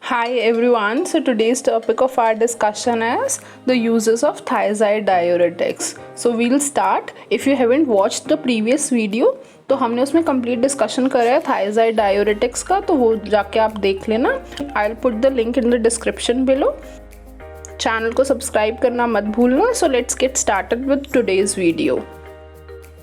Hi everyone, so today's topic of our discussion is the uses of thiazide diuretics. So we'll start. If you haven't watched the previous video, तो हमने उसमें complete discussion करा है thiazide diuretics का, तो वो जाके आप देख लेना. I will put the link in the description below. Channel को सब्सक्राइब करना मत भूलना. So let's get started with today's video.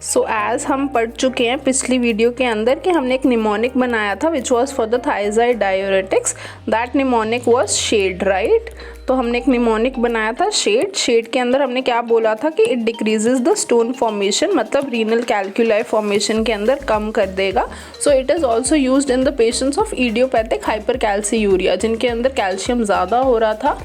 So as हम पढ़ चुके हैं पिछली वीडियो के अंदर कि हमने एक निमोनिक बनाया था which was for the thiazide diuretics. That mnemonic was shared, right. तो हमने एक निमोनिक बनाया था शेड के अंदर हमने क्या बोला था कि it decreases the stone formation, मतलब रीनल कैल्कुलाई फॉर्मेशन के अंदर कम कर देगा. So it is also used in the patients of idiopathic hypercalciuria, जिनके अंदर कैल्शियम ज़्यादा हो रहा था,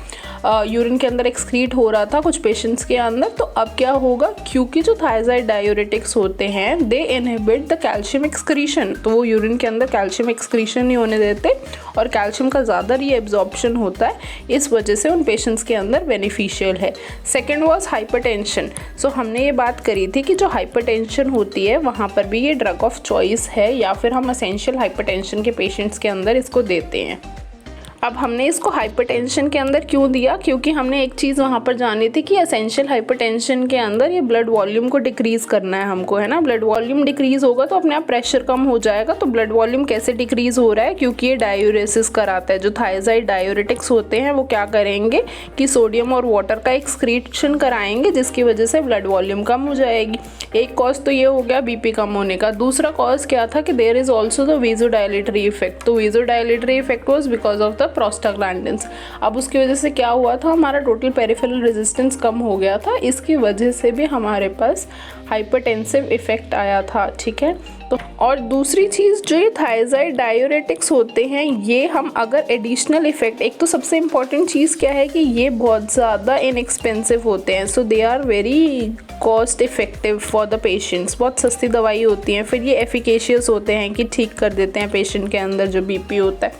यूरिन के अंदर एक्सक्रीट हो रहा था कुछ पेशेंट्स के अंदर. तो अब क्या होगा, क्योंकि जो थायजाइड डायूरेटिक्स होते हैं दे इनहिबिट द कैल्शियम एक्सक्रीशन, तो वो यूरिन के अंदर कैल्शियम एक्सक्रीशन नहीं होने देते और कैल्शियम का ज़्यादा रीएब्जॉर्प्शन होता है. इस वजह से उन पेशेंट्स के अंदर बेनिफिशियल है. Second was hypertension. सो हमने ये बात करी थी कि जो हाइपरटेंशन होती है वहाँ पर भी ये ड्रग ऑफ चॉइस है, या फिर हम एसेंशियल हाइपरटेंशन के पेशेंट्स के अंदर इसको देते हैं. अब हमने इसको हाइपरटेंशन के अंदर क्यों दिया, क्योंकि हमने एक चीज़ वहाँ पर जानी थी कि एसेंशियल हाइपरटेंशन के अंदर ये ब्लड वॉल्यूम को डिक्रीज़ करना है हमको, है ना. ब्लड वॉल्यूम डिक्रीज़ होगा तो अपने आप प्रेशर कम हो जाएगा. तो ब्लड वॉल्यूम कैसे डिक्रीज़ हो रहा है, क्योंकि ये डायूरेसिस कराता है. जो थायजाइड डायूरेटिक्स होते हैं वो क्या करेंगे कि सोडियम और वाटर का एक्सक्रीशन कराएंगे, जिसकी वजह से ब्लड वॉल्यूम कम हो जाएगी. एक कॉज तो ये हो गया बीपी कम होने का. दूसरा कॉज क्या था कि there is also the vasodilatory effect. तो vasodilatory effect was because of the prostaglandins. अब उसकी वजह से क्या हुआ था, हमारा टोटल पेरिफेरल रेजिस्टेंस कम हो गया था. इसकी वजह से भी हमारे पास हाइपरटेंसिव इफेक्ट आया था, ठीक है. तो और दूसरी चीज़, जो ये थायजाइड डायूरेटिक्स होते हैं ये हम अगर एडिशनल इफेक्ट, एक तो सबसे इम्पॉर्टेंट चीज़ क्या है कि ये बहुत ज़्यादा इनएक्सपेंसिव होते हैं. So they are very cost effective for the patients. बहुत सस्ती दवाई होती हैं. फिर ये एफिकेशियस होते हैं कि ठीक कर देते हैं पेशेंट के अंदर जो बीपी होता है.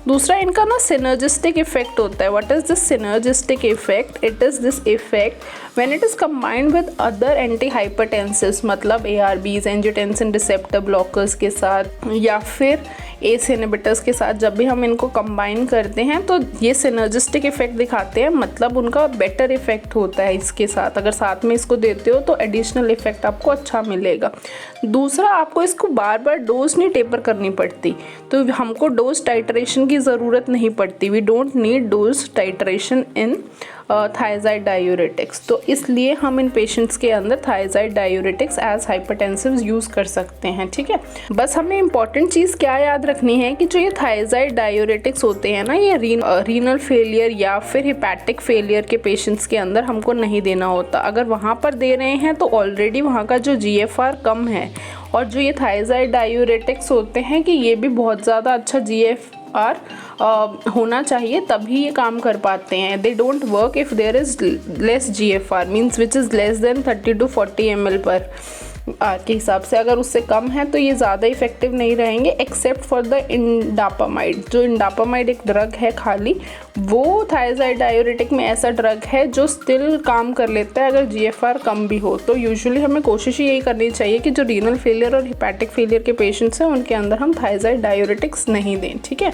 दूसरा इनका ना सिनर्जिस्टिक इफेक्ट होता है. What is this synergistic effect? It is this effect when it is combined with other antihypertensives, मतलब ARBs, एंजियोटेंसिन रिसेप्टर ब्लॉकर्स के साथ, या फिर एस इनहिबिटर्स के साथ. जब भी हम इनको कंबाइन करते हैं तो ये सिनर्जिस्टिक इफेक्ट दिखाते हैं, मतलब उनका बेटर इफेक्ट होता है इसके साथ. अगर साथ में इसको देते हो तो एडिशनल इफेक्ट आपको अच्छा मिलेगा. दूसरा, आपको इसको बार बार डोज नहीं टेपर करनी पड़ती, तो हमको डोज टाइट्रेशन की ज़रूरत नहीं पड़ती. We don't need dose titration in thiazide diuretics. तो इसलिए हम इन पेशेंट्स के अंदर thiazide diuretics as hypertensives use कर सकते हैं, ठीक है. बस हमें इंपॉर्टेंट चीज़ क्या याद रखनी है कि जो ये थायजाइड डायूरेटिक्स होते हैं ना, ये रीनल फेलियर या फिर हिपैटिक फेलियर के पेशेंट्स के अंदर हमको नहीं देना होता. अगर वहाँ पर दे रहे हैं तो ऑलरेडी वहाँ का जो GFR कम है, और जो ये थायजाइड डायूरेटिक्स होते हैं कि ये भी बहुत ज़्यादा अच्छा GFR होना चाहिए, तभी ये काम कर पाते हैं. They don't work if there is less GFR, means which is less than 30 to 40 ml पर के हिसाब से. अगर उससे कम है तो ये ज़्यादा इफेक्टिव नहीं रहेंगे, एक्सेप्ट फॉर द इंडापामाइड. जो इंडापामाइड एक ड्रग है खाली, वो थायजाइड डायूरेटिक में ऐसा ड्रग है जो स्टिल काम कर लेता है अगर GFR कम भी हो. तो यूजुअली हमें कोशिश यही करनी चाहिए कि जो रीनल फेलियर और हिपैटिक फेलियर के पेशेंट्स हैं उनके अंदर हम थायजाइड डायूरेटिक्स नहीं दें, ठीक है.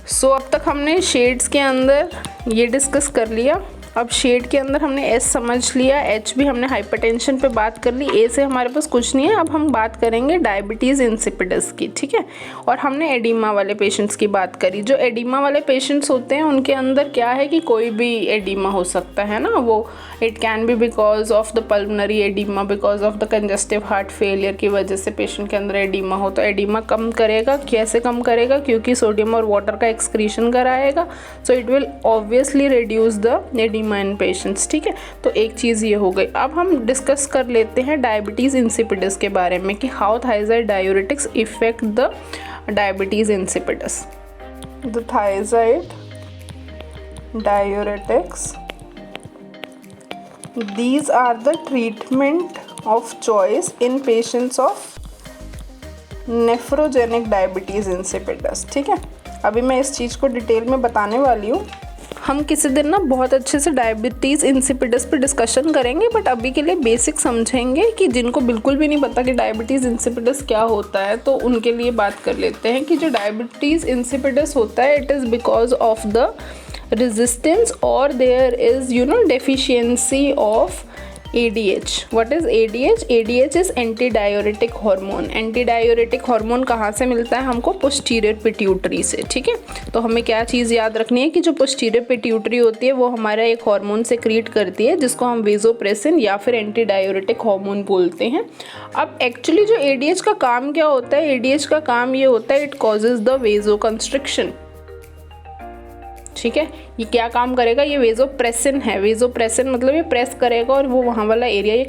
सो अब तक हमने शेड्स के अंदर ये डिस्कस कर लिया. अब शेड के अंदर हमने S समझ लिया, H भी हमने हाइपरटेंशन पे बात कर ली, A से हमारे पास कुछ नहीं है. अब हम बात करेंगे डायबिटीज़ इंसिपिडस की, ठीक है. और हमने एडिमा वाले पेशेंट्स की बात करी. जो एडिमा वाले पेशेंट्स होते हैं उनके अंदर क्या है कि कोई भी एडिमा हो सकता है ना. वो it can be because of the pulmonary oedema, because of the congestive heart failure की वजह से पेशेंट के अंदर एडिमा हो. तो एडिमा कम करेगा. कैसे कम करेगा? क्योंकि सोडियम और वाटर का एक्सक्रीशन कराएगा. So it will obviously reduce the oedema in patients, ठीक है. तो एक चीज़ ये हो गई. अब हम डिस्कस कर लेते हैं डायबिटीज़ इंसिपिडस के बारे में कि how thiazide diuretics effect the diabetes insipidus. The thiazide diuretics, these are the treatment of choice in patients of nephrogenic diabetes insipidus, ठीक है. अभी मैं इस चीज़ को डिटेल में बताने वाली हूँ. हम किसी दिन ना बहुत अच्छे से डायबिटीज़ इंसिपिडस पे डिस्कशन करेंगे, बट अभी के लिए बेसिक समझेंगे कि जिनको बिल्कुल भी नहीं पता कि डायबिटीज़ इंसिपिडस क्या होता है, तो उनके लिए बात कर लेते हैं कि जो डायबिटीज़ इंसिपिडस होता है, it is because of the resistance or there is deficiency of ADH. What is ADH? ADH is anti-diuretic hormone. Anti-diuretic hormone कहाँ से मिलता है हमको? पोस्टीरियर पिट्यूटरी से। ठीक है, तो हमें क्या चीज़ याद रखनी है कि जो पोस्टीरियर पिट्यूटरी होती है वो हमारा एक हार्मोन सेक्रीट करती है जिसको हम वेजोप्रेसिन या फिर एंटी-डायोरेटिक हार्मोन बोलते हैं। अब एक्चुअली जो ADH का काम क्या होता है? ADH का काम ये होता है, इट कॉजेज द वेजो कंस्ट्रिक्शन। ठीक है, ये क्या काम करेगा? ये वेजोप्रेसिन है। वेजोप्रेसिन मतलब ये प्रेस करेगा और वो वहाँ वाला एरिया ये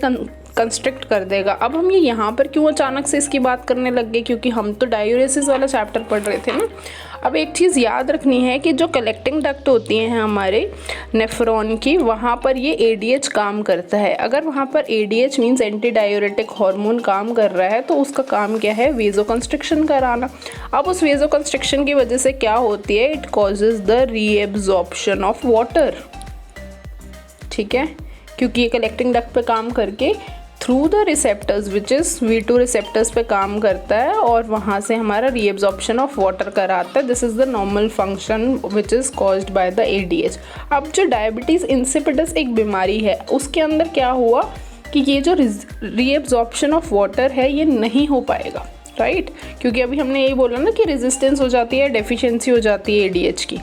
कंस्ट्रिक्ट कर देगा। अब हम ये यहाँ पर क्यों अचानक से इसकी बात करने लग गए? क्योंकि हम तो डायूरेसिस वाला चैप्टर पढ़ रहे थे ना। अब एक चीज़ याद रखनी है कि जो कलेक्टिंग डक्ट होती हैं हमारे नेफ्रॉन की, वहाँ पर ये ADH काम करता है। अगर वहाँ पर ADH means anti diuretic hormone काम कर रहा है तो उसका काम क्या है? वेजो कंस्ट्रिक्शन कराना। अब उस वेजो कंस्ट्रिक्शन की वजह से क्या होती है? It causes the reabsorption of water. ठीक है, क्योंकि ये कलेक्टिंग डक्ट पे काम करके through the receptors which is V2 receptors पे काम करता है और वहाँ से हमारा रीएब्जॉर्प्शन ऑफ वाटर कराता है। This is the normal function which is caused by the ADH। अब जो डायबिटीज़ इंसिपिडस एक बीमारी है, उसके अंदर क्या हुआ कि ये जो रीएब्जॉर्प्शन ऑफ वाटर है ये नहीं हो पाएगा, राइट? क्योंकि अभी हमने यही बोला ना कि रेजिस्टेंस हो जाती है, डेफिशिएंसी हो जाती है ADH की।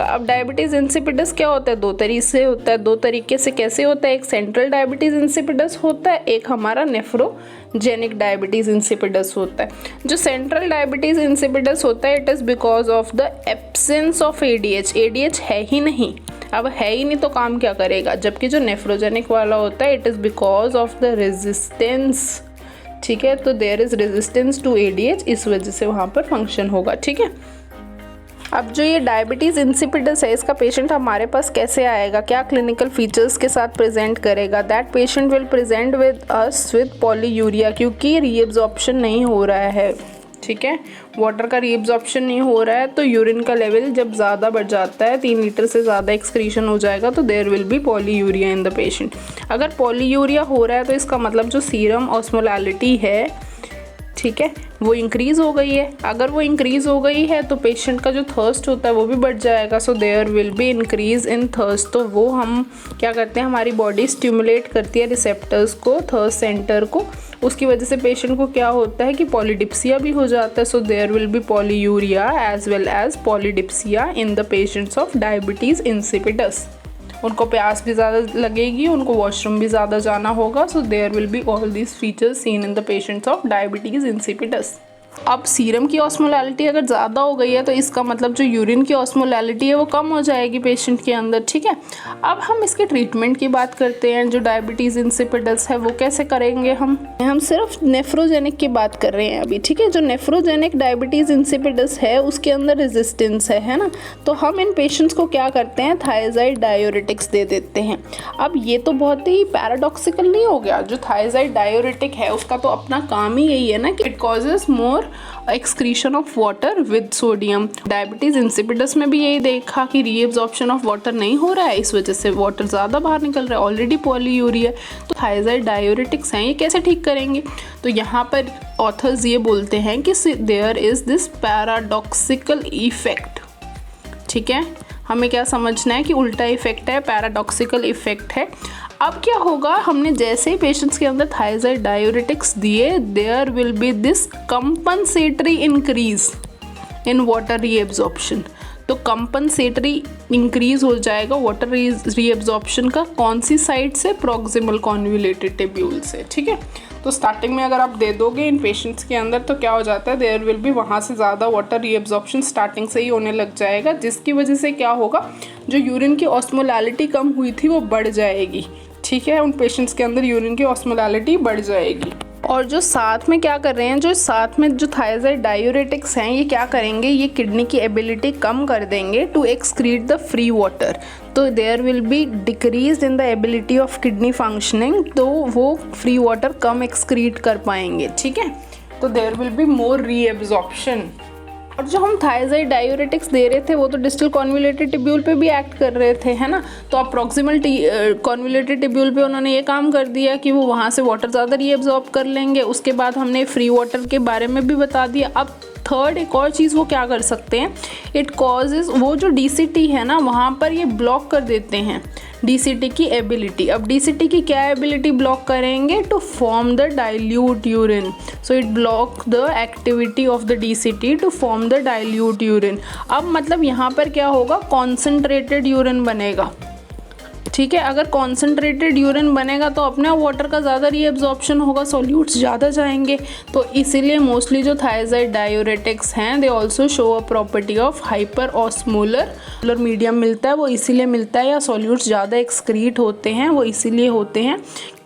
अब डायबिटीज़ इंसिपिडस क्या होता है? दो तरीके से होता है। दो तरीके से कैसे होता है? एक सेंट्रल डायबिटीज़ इंसिपिडस होता है, एक हमारा नेफ्रोजेनिक डायबिटीज़ इंसिपिडस होता है। जो सेंट्रल डायबिटीज़ इंसिपिडस होता है, it is because of the absence of ADH। ADH है ही नहीं। अब है ही नहीं तो काम क्या करेगा? जबकि जो नेफ्रोजेनिक वाला होता है, it is because of the resistance. ठीक है, तो there is resistance to ADH, इस वजह से वहाँ पर फंक्शन होगा। ठीक है, अब जो ये डायबिटीज़ इंसिपिडस है, इसका पेशेंट हमारे पास कैसे आएगा? क्या क्लिनिकल फीचर्स के साथ प्रेजेंट करेगा? That patient will present with us with polyuria, क्योंकि रीएब्जॉर्प्शन नहीं हो रहा है। ठीक है, वाटर का रीएब्जॉर्प्शन नहीं हो रहा है, तो यूरिन का लेवल जब ज़्यादा बढ़ जाता है, 3 लीटर से ज़्यादा एक्सक्रीशन हो जाएगा, तो there will be polyuria in the patient. अगर पॉलीयूरिया हो रहा है तो इसका मतलब जो सीरम ऑस्मोलैलिटी है, ठीक है, वो इंक्रीज़ हो गई है। अगर वो इंक्रीज़ हो गई है तो पेशेंट का जो थर्स्ट होता है वो भी बढ़ जाएगा। So there will be increase in thirst. तो वो हम क्या करते हैं, हमारी बॉडी स्टिमुलेट करती है रिसेप्टर्स को, थर्स्ट सेंटर को। उसकी वजह से पेशेंट को क्या होता है कि पॉलीडिप्सिया भी हो जाता है। So there will be polyuria as well as polydipsia in the patients of diabetes insipidus. उनको प्यास भी ज़्यादा लगेगी, उनको वॉशरूम भी ज़्यादा जाना होगा। So there will be all these features seen in the patients of diabetes insipidus. अब सीरम की ऑस्मोलैलिटी अगर ज़्यादा हो गई है तो इसका मतलब जो यूरिन की ऑस्मोलैलिटी है वो कम हो जाएगी पेशेंट के अंदर। ठीक है, अब हम इसके ट्रीटमेंट की बात करते हैं। जो डायबिटीज़ इंसिपिडस है वो कैसे करेंगे? हम सिर्फ नेफ्रोजेनिक की बात कर रहे हैं अभी। ठीक है, जो नेफ्रोजेनिक डायबिटीज़ इंसिपिडस है उसके अंदर रेजिस्टेंस है ना, तो हम इन पेशेंट्स को क्या करते हैं? थायजाइड डायूरेटिक्स दे देते हैं। अब ये तो बहुत ही पैराडॉक्सिकल नहीं हो गया? जो थायजाइड डायूरेटिक है उसका तो अपना काम ही यही है ना कि it causes more excretion of water with sodium. Diabetes insipidus में भी यही देखा कि रीएब्जॉर्प्शन ऑफ वाटर नहीं हो रहा है, इस वजह से वाटर ज़्यादा बाहर निकल रहा है, ऑलरेडी पॉलीयूरिया। तो थायजाइड डायूरेटिक्स हैं, ये कैसे ठीक करेंगे? तो यहाँ पर ऑथर्स ये बोलते हैं कि there is this paradoxical effect. ठीक है, हमें क्या समझना है कि उल्टा इफेक्ट है, पैराडॉक्सिकल इफेक्ट है। अब क्या होगा, हमने जैसे ही पेशेंट्स के अंदर थायजाइड डायूरेटिक्स दिए, there will be this compensatory increase in water reabsorption. तो कंपनसेटरी इंक्रीज हो जाएगा वाटर रीएब्जॉर्प्शन का, कौन सी साइड से? प्रॉक्सिमल कॉन्वुलेटेड टिब्यूल से। ठीक है, तो स्टार्टिंग में अगर आप दे दोगे इन पेशेंट्स के अंदर तो क्या हो जाता है, देयर विल बी वहाँ से ज़्यादा वाटर रीएब्जॉर्प्शन स्टार्टिंग से ही होने लग जाएगा, जिसकी वजह से क्या होगा, जो यूरिन की ऑस्मोलैलिटी कम हुई थी वो बढ़ जाएगी। ठीक है, उन पेशेंट्स के अंदर यूरिन की ऑस्मोलैलिटी बढ़ जाएगी। और जो साथ में क्या कर रहे हैं, जो साथ में जो थायजाइड डायूरेटिक्स हैं, ये क्या करेंगे, ये किडनी की एबिलिटी कम कर देंगे to excrete the free water. तो there will be decrease in the ability of kidney functioning, तो वो फ्री वाटर कम एक्सक्रीट कर पाएंगे। ठीक है, तो there will be more reabsorption. और जो हम थायजाइड डायूरेटिक्स दे रहे थे वो तो डिस्टल कॉन्वोल्यूटेड टिब्यूल पे भी एक्ट कर रहे थे, है ना। तो अब प्रॉक्सिमल कॉन्वोल्यूटेड टिब्यूल पे उन्होंने ये काम कर दिया कि वो वहाँ से वाटर ज़्यादा रीएब्जॉर्ब कर लेंगे। उसके बाद हमने फ्री वाटर के बारे में भी बता दिया। अब थर्ड एक और चीज़ वो क्या कर सकते हैं, इट कॉजेज़, वो जो डीसीटी है ना वहाँ पर ये ब्लॉक कर देते हैं डीसीटी की एबिलिटी। अब डीसीटी की क्या एबिलिटी ब्लॉक करेंगे, to form the dilute urine. So it block the activity of the DCT to form the dilute urine. अब मतलब यहाँ पर क्या होगा, कॉन्सेंट्रेटेड यूरिन बनेगा, ठीक है। अगर कॉन्सेंट्रेटेड यूरिन बनेगा तो अपने वाटर का ज़्यादा रीएब्जॉर्प्शन होगा, सॉल्यूट्स ज़्यादा जाएंगे। तो इसीलिए मोस्टली जो थायजाइड डायूरेटिक्स हैं they also show a property of hyper osmolar medium मिलता है। वो इसीलिए मिलता है, या सॉल्यूट्स ज़्यादा एक्सक्रीट होते हैं वो इसीलिए होते हैं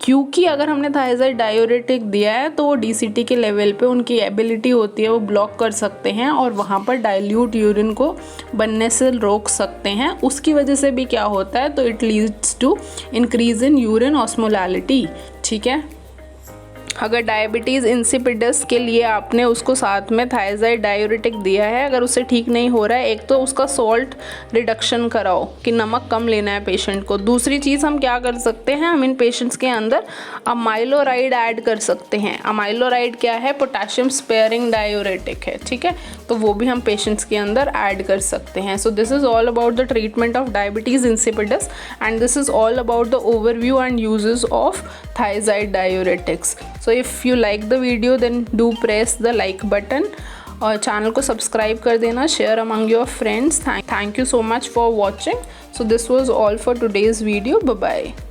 क्योंकि अगर हमने थायजाइड डायूरेटिक दिया है तो वो डीसीटी के लेवल पे उनकी एबिलिटी होती है वो ब्लॉक कर सकते हैं और वहाँ पर डाइल्यूट यूरिन को बनने से रोक सकते हैं। उसकी वजह से भी क्या होता है, तो it leads to increase in urine osmolality, ठीक है। अगर डायबिटीज़ इंसिपिडस के लिए आपने उसको साथ में थायजाइड डायूरेटिक दिया है, अगर उससे ठीक नहीं हो रहा है, एक तो उसका सॉल्ट रिडक्शन कराओ कि नमक कम लेना है पेशेंट को। दूसरी चीज़ हम क्या कर सकते हैं, हम इन पेशेंट्स के अंदर अमाइलोराइड ऐड कर सकते हैं। अमाइलोराइड क्या है, पोटेशियम स्पेयरिंग डायूरेटिक है, ठीक है। तो वो भी हम पेशेंट्स के अंदर ऐड कर सकते हैं। So this is all about the treatment of diabetes insipidus and this is all about the overview and uses of thiazide diuretics. So if you like the video then do press the like button और channel को subscribe कर देना, share among your friends. Thank you so much for watching. So this was all for today's video. Bye bye.